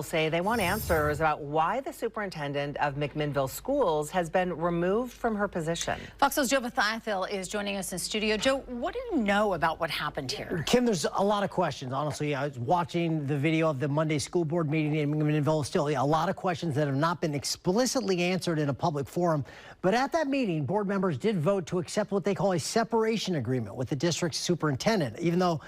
Say they want answers about why the superintendent of McMinnville schools has been removed from her position. Fox News' Joe Mathiathil is joining us in studio. Joe, what do you know about what happened here? Kim, there's a lot of questions, honestly. I was watching the video of the Monday school board meeting in McMinnville. Still, a lot of questions that have not been explicitly answered in a public forum. But at that meeting, board members did vote to accept what they call a separation agreement with the district's superintendent, even though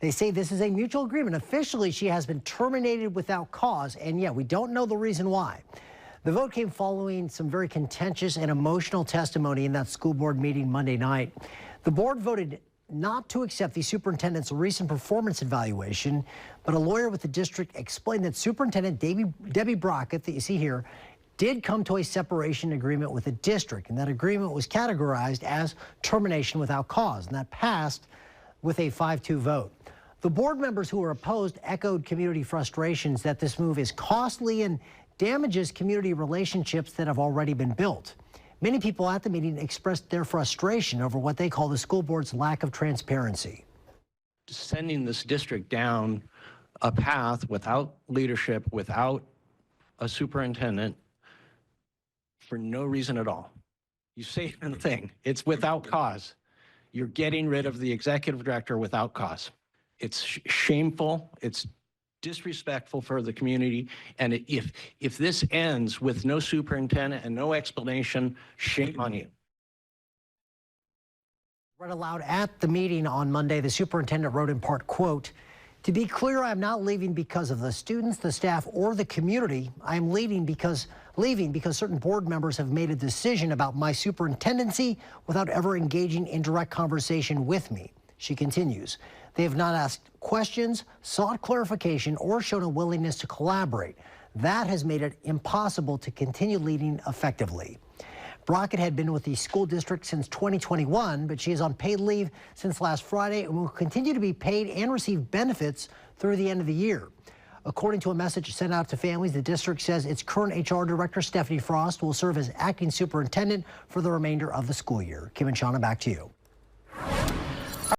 they say this is a mutual agreement. Officially, she has been terminated without cause, and yet we don't know the reason why. The vote came following some very contentious and emotional testimony in that school board meeting Monday night. The board voted not to accept the superintendent's recent performance evaluation, but a lawyer with the district explained that Superintendent Debbie Brockett, that you see here, did come to a separation agreement with the district, and that agreement was categorized as termination without cause, and that passed with a 5-2 vote. The board members who were opposed echoed community frustrations that this move is costly and damages community relationships that have already been built. Many people at the meeting expressed their frustration over what they call the school board's lack of transparency. Sending this district down a path without leadership, without a superintendent, for no reason at all. You say the thing, it's without cause. You're getting rid of the executive director without cause. It's shameful. It's disrespectful for the community. And if this ends with no superintendent and no explanation, shame on you. Read aloud at the meeting on Monday, the superintendent wrote in part, quote, "To be clear, I'm not leaving because of the students, the staff, or the community. I'm leaving because certain board members have made a decision about my superintendency without ever engaging in direct conversation with me." She continues, "They have not asked questions, sought clarification, or shown a willingness to collaborate. That has made it impossible to continue leading effectively." Brockett had been with the school district since 2021, but she is on paid leave since last Friday and will continue to be paid and receive benefits through the end of the year. According to a message sent out to families, the district says its current HR director, Stephanie Frost, will serve as acting superintendent for the remainder of the school year. Kim and Shauna, back to you.